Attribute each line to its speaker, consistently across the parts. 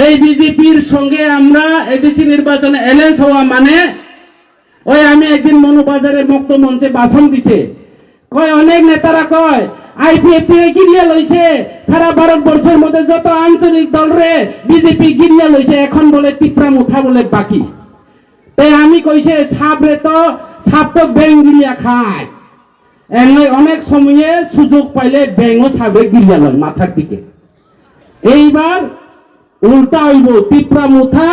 Speaker 1: এই বিজেপির সঙ্গে আমরা এডিসি নির্বাচনে অ্যালায়েন্স হওয়া মানে ওই আমি একদিন মনোবাজারে মুক্ত মঞ্চে ভাষণ দিছে কয় অনেক নেতারা কয় আইপিএফ থেকে গিরিয়া লইছে সারা ভারতবর্ষের মধ্যে যত আঞ্চলিক দল রে বিজেপি গিরিয়া লইছে এখন বলে টিপরাম উঠা বলে বাকি তাই আমি কইছে সাপ তো ব্যাং গিরিয়া খায় এমনি অনেক সময়ে সুযোগ পাইলে ব্যাংও সাপে গিরিয়া লয় মাথার দিকে এইবার উল্টা হইব টিপরাম উঠা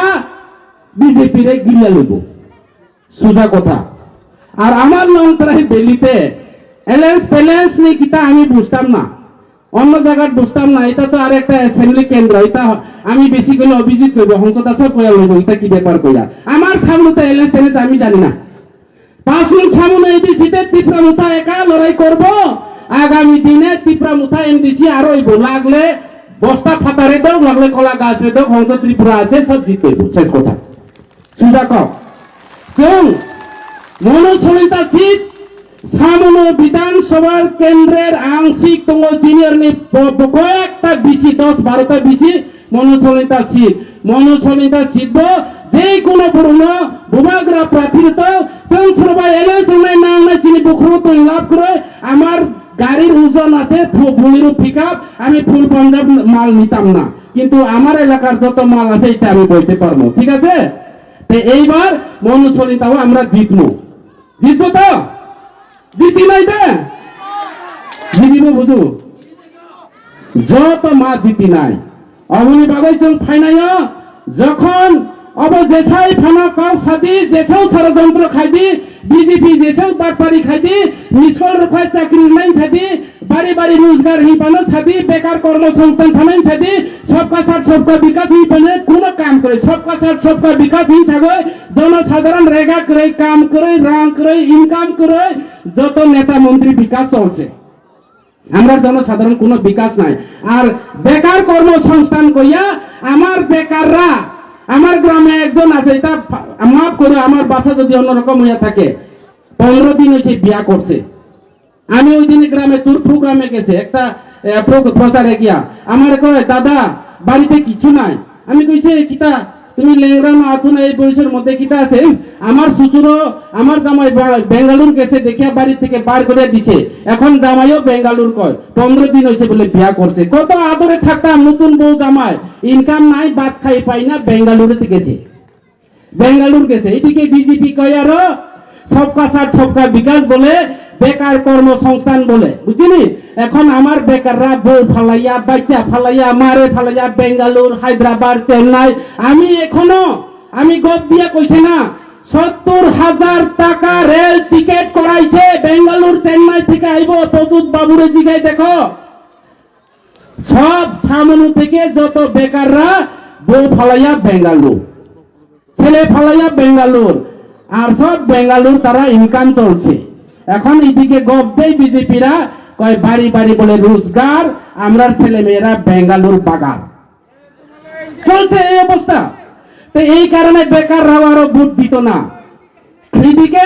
Speaker 1: বিজেপি রে গিরিয়া লইব সোজা কথা আর আমার নন্তরাই বেলিতে এলায়েন্স নেই কিতা আমি বুঝতাম না অন্য জায়গায় বুঝতাম না এটা তো আর একটা অ্যাসেম্বলি কেন্দ্র এটা আমি বেশি করে অভিজিৎ করবো হংসদা সব কয়া লইব এটা কি ব্যাপার কইয়া আমার সামনে তো এলায়েন্স আমি জানি না 5 মিনিট সামনে এডিসিতে তীব্রামুথা একা লড়াই করব আগামী দিনে তীব্রামুথা এমডিসি আরো হইব লাগলে বস্তা ফাটারে দাও লাগলে কলা গাছ রে দাও হংস ত্রিপুরা আছে সব জিতবে শেষ কথা সুজা কম মনোসলিতা সিট সামনে বিধানসভার কেন্দ্রের আংশিক তঙ্গ জিনিয়র কয়েকটা বিসি 10-12টা বিসি মনোসলিতা সিট যে কোনো পুরনো ভূভাগ্রা প্রার্থীর তো সবাই এলাকায় না চিনি বুখরু তো লাভ করে আমার গাড়ির ওজন আছে বুলিরু পিকআপ আমি ফুল পাঞ্জাব মাল নিতাম না কিন্তু আমার এলাকার যত মাল আছে এটা আমি বইতে পারবো ঠিক আছে এইবার মনোসলিতাও আমরা জিতবো তো জিতি নাই দে জিতিব বুঝু যত মা জিতি নাই অমনি বাগাইছেন ফাইনাই যখন অব যেছাই ফানা কাউ সাদি যেছাও ষড়যন্ত্র খাইদি বিজেপি যেছাও বাটপারি খাইদি মিসকল রখায় চাকরি নাই সাদি বাড়ি বাড়ি রোজগার হি পানো সাদি বেকার কর্মসংস্থান ফানাই সাদি সবকা সাথ সবকা বিকাশ হি পানে কোন কাম করে সবকা সাথ সবকা বিকাশ হি ছাগো জনসাধারণ রেগা করে কাম করে রাং করে ইনকাম করে যত নেতা মন্ত্রী বিকাশ চলছে আমরা জনসাধারণ কোনো বিকাশ নাই আর বেকার কর্মসংস্থান কইয়া আমার বেকাররা আমার গ্রামে একজন আছে এটা মাফ করে আমার বাসা যদি অন্যরকম হইয়া থাকে 15 দিন হয়েছে বিয়া করছে আমি ওই দিনে গ্রামে তুরফু গ্রামে গেছে একটা প্রচারে গিয়া আমার কয় দাদা বাড়িতে কিছু নাই আমি কইছে কিতা তুমি লেংরা না আছো না এই বয়সের মধ্যে কিতা আছে আমার শ্বশুরও আমার জামাই বেঙ্গালুর গেছে দেখিয়া বাড়ি থেকে বার করে দিছে এখন জামাইও বেঙ্গালুর কয় 15 দিন হয়েছে বলে বিয়া করছে কত আদরে থাকতাম নতুন বউ জামাই ইনকাম নাই ভাত খাই পাই না বেঙ্গালুর গেছে এদিকে বিজেপি কয় আরো সবকা সাথ সবকা বিকাশ বলে বেকার কর্মসংস্থান বলে বুঝলি এখন আমার বেকাররা বউ ফালাইয়া বাচ্চা ফালাইয়া মারে ফালাইয়া বেঙ্গালুর হায়দ্রাবাদ চেন্নাই আমি গপ দিয়া কইছে না 70,000 টাকা রেল টিকেট করাইছে বেঙ্গালুর চেন্নাই থেকে আইব প্রদুত বাবুরে জিগাই দেখো সব সামনে থেকে যত বেকাররা বউ ফালাইয়া বেঙ্গালুর ছেলে ফালাইয়া বেঙ্গালুর আর সব বেঙ্গালুর তারা ইনকাম চলছে এখন এইদিকে গপ দেয় বিজেপিরা কয় বাড়ি বাড়ি বলে রোজগার আমরা ছেলে মেয়েরা বেঙ্গালুর বাগান চলছে এই অবস্থা তো এই কারণে বেকাররাও আরো ভোট দিত না এইদিকে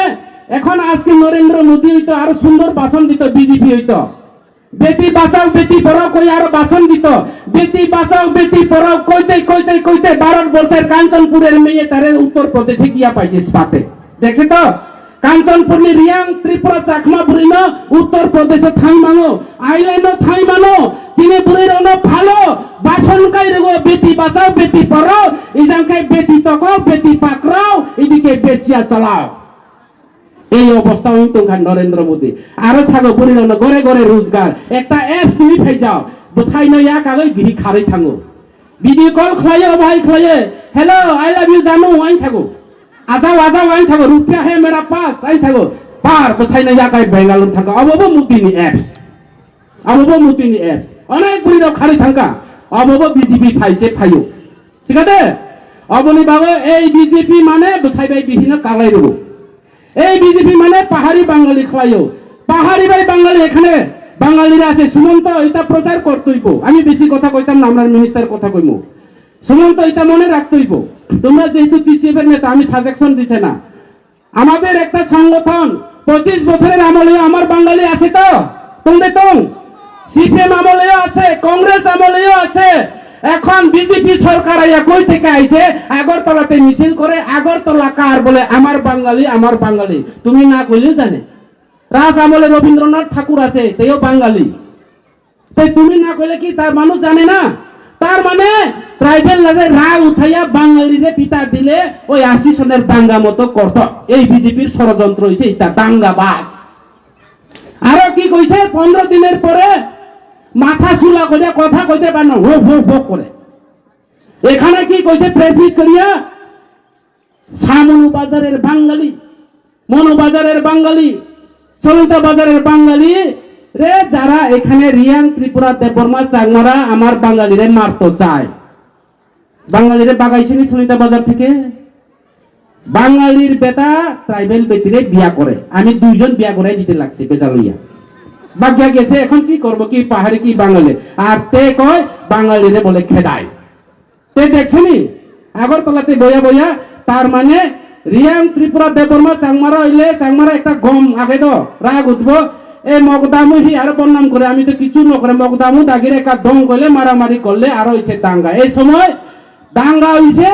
Speaker 1: এখন আজকে নরেন্দ্র মোদী হইতো আরো সুন্দর ভাষণ দিত বিজেপি হইতো বেটি বাঁচাও বেটি পড়াও কই আরো ভাষণ দিত বেটি বাঁচাও বেটি পড়াও কইতে ভারতবর্ষের কাঞ্চনপুরের মেয়ে তারে উত্তরপ্রদেশে গিয়া পাইছে স্পাতে দেখছে তো কাঞ্চনপুর রিয়াং ত্রিপুরা চাকমা বুড়িন উত্তরপ্রদেশে ঠাই মানো আইল্যান্ডও ঠাই মানো চিনে বুড়ির ভালো বাসন কাই রেগো বেটি বাঁচাও বেটি পড়াও ইজানকাই বেটি তকাও বেটি পাকড়াও এদিকে বেচিয়া চালাও এই অবস্থা হইতো নরেন্দ্র মোদী আরো থাকো বুড়ির ঘরে ঘরে রোজগার একটা অ্যাপ তুমি পাই যাও বসাই নয় এক আগে বিড়ি খারে থাকো ভিডিও কল খাইয়ে ভাই খাইয়ে হ্যালো আই লাভ ইউ জানো আই থাকো আজাও আই থাকো রুপিয়া হে মেরা পাস আই থাকো পার বসাই নয় এক বেঙ্গালুর থাকো অবব মুতিনি অ্যাপস অনেক বুড়ির খারে থাকা অবব বিজেপি খাইছে খাইও ঠিক আছে অবনি বাবু এই বিজেপি মানে বসাই ভাই বিভিন্ন কালাই দেব এই বিজেপি মানে পাহাড়ি বাঙালি খাইও পাহাড়ি ভাই বাঙালি এখানে বাঙালিরা আছে সুমন্ত এটা প্রচার করতেইব আমি বেশি কথা কইতাম না আমরা মিনিস্টার কথা কইমু সুমন্ত এটা মনে রাখতেইব তোমরা যেহেতু টিসিএফের নেতা আমি সাজেশন দিছে না আমাদের একটা সংগঠন 25 বছরের আমলে আমার বাঙালি আছে তো তোমরা তো সিপিএম আমলেও আছে কংগ্রেস আমলেও আছে এখন বিজেপি সরকার আইয়া কই থেকে আইছে আগরতলাতে মিছিল করে আগরতলা কার বলে আমার বাঙালি তুমি না কইলেও জানে রাজ আমলে রবীন্দ্রনাথ ঠাকুর আছে তেও বাঙালি তাই তুমি না কইলে কি তার মানুষ জানে না তার মানে ট্রাইবেল লাগে রাগ উঠাইয়া বাঙালিরে পিতা দিলে ওই 80 সনের দাঙ্গা মতো করত এই বিজেপির ষড়যন্ত্র হইছে এটা দাঙ্গা বাস আরো কি কইছে 15 দিনের পরে মাথা চুলা করে কথা কইতে পারে না হো হো হো করে এখানে কি কইছে প্রেসিড করিয়া সামনু বাজারের বাঙালি মনু বাজারের বাঙালি সলিতা বাজারের বাঙালি রে যারা এখানে রিয়াং ত্রিপুরা দেববর্মা চাংমারা আমার বাঙালিরে মারতে চায় বাঙালিরে বাগাইছেনি সলিতা বাজার থেকে বাঙালির বেটা ট্রাইবেল বেটিরে বিয়া করে আমি 2 জন বিয়া করে দিতে লাগছে বেচা লইয়া বাগ্যা গেছে এখন কি করব কি পাহাড়ি কি বাঙালি আর তে কয় বাঙালিরে বলে খেদায় তে দেখছেনি আগরতলাতে বইয়া বইয়া তার মানে রিয়াং ত্রিপুরা দেববর্মা চাংমারা হইলে চাংমারা একটা গম আগে তো রাগ উঠবো এই মগদামু হি আর বদনাম করে আমি তো কিছু নকরে মগদামু দাগিরে একটা দম করলে মারামারি করলে আর হইছে দাঙ্গা এই সময় দাঙ্গা হইছে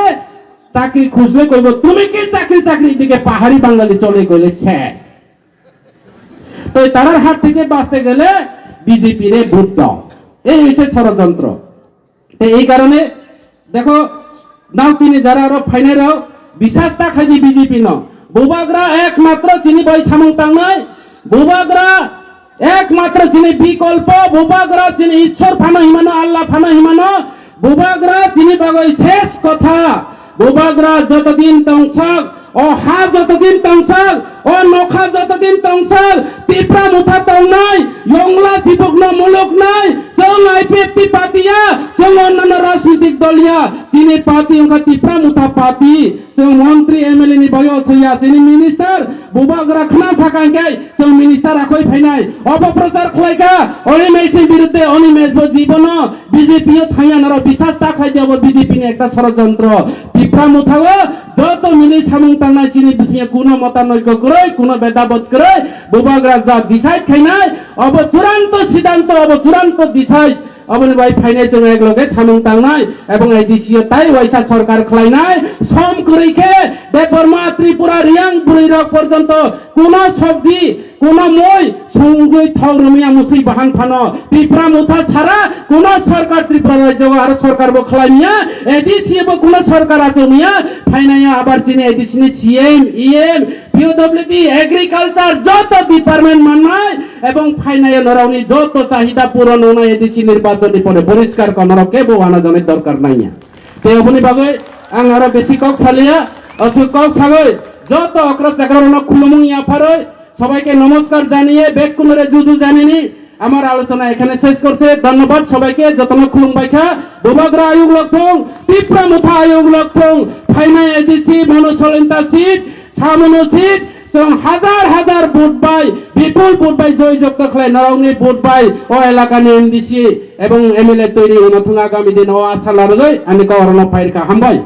Speaker 1: চাকরি খুঁজলে কইব তুমি কি চাকরি দিকে পাহাড়ি বাঙালি চলে গেলে শেষ তো তারার হাত থেকে বাঁচতে গেলে বিজেপি রে ভোট দাও এই হইছে ষড়যন্ত্র এই কারণে দেখো নাও তিনি যারা আরো ফাইনারাও বিশ্বাসটা খাইছি বিজেপি ন বুবাগরা একমাত্র চিনি বই সামংতাং নয় বুবাগরা একমাত্র চিনি বিকল্প বুবাগরা চিনি ঈশ্বর ফানো হিমানো আল্লাহ ফানো হিমানো বুবাগরা চিনি বাগই শেষ কথা বুবাগরা যতদিন তংসাক ও হা যতদিন তংসাক ও নখা যতদিন তংসাক পিপরা মুথা তং নাই ইংলা সিবগ্ন মুলুক নাই চং আইপিএফটি পাতিয়া চং অন্যান্য রাজনৈতিক দলিয়া চিনি পাতি ওকা পিপরা মুথা পাতি চং মন্ত্রী এমএলএ নি বয়স হইয়া চিনি মিনিস্টার বুবাগরা খানা সাকাঙ্গাই চং মিনিস্টার আকই ফাইনাই অপপ্রচার খলাইকা অনি মেসের বিরুদ্ধে অনি মেসব জীবন বিজেপিও থাইয়ানার বিশ্বাসটা খাই যাব বিজেপি নি একটা ষড়যন্ত্র পিপরা মুথাও যত মিলি সামংতাং নাই চিনি বিসিয়া কোনো মতানৈক্য করে কোনো ভেদাভেদ করে বুবাগরা যা ডিসাইড খাই নাই অব চূড়ান্ত সিদ্ধান্ত অব চূড়ান্ত ডিসাইড অবনি ভাই ফাইনাল চলে এক লগে সামংতাং নাই এবং এই দিশিও তাই ওইসা সরকার খলাই নাই সম করিকে দেববর্মা ত্রিপুরা রিয়াং বুড়িরক পর্যন্ত কোন সবজি কোন মই সঙ্গই থাও রমিয়া মুসি বাহান ফানো ত্রিপুরা মুথা ছাড়া কোন সরকার ত্রিপুরা রাজ্য আর সরকার বো খলাই নিয়া এডিসি বো কোন সরকার আছে মিয়া ফাইনাইয়া আবার চিনি এডিসি নি সিএম ইএম পিওডব্লিউডি এগ্রিকালচার যত ডিপার্টমেন্ট মানায় এবং ফাইনাইয়া নরাউনি যত চাহিদা পূরণ না এডিসি নির্বাচনী পরে পরিষ্কার করার কেবো আনা জনের দরকার নাই তে অবনি বাগৈ আং আরো বেশি কক ফালিয়া অসুক কক ফাগৈ যত অক্র চাকরণ খুলমুং ইয়াফারৈ সবাইকে নমস্কার জানিয়ে বেকুনরে জুজু জানিনি আমার আলোচনা এখানে শেষ করছে ধন্যবাদ সবাইকে যতন খুলুম বাইখা বুবাগরা আয়োগ লক্ষং ত্রিপুরা মুথা আয়োগ লক্ষং ফাইনাই এডিসি মনোসলিন্তা সিট সামনো সিট হাজার হাজার ভোট পাই বিপুল ভোট পাই জয়যুক্ত খেলায় নরাউনি ভোট পাই ও এলাকা নিয়ে এমডিসি এবং এমএলএ তৈরি আগামী দিন ও আশা লাগাই আমি কওয়ারণ ফাইরকা হামবাই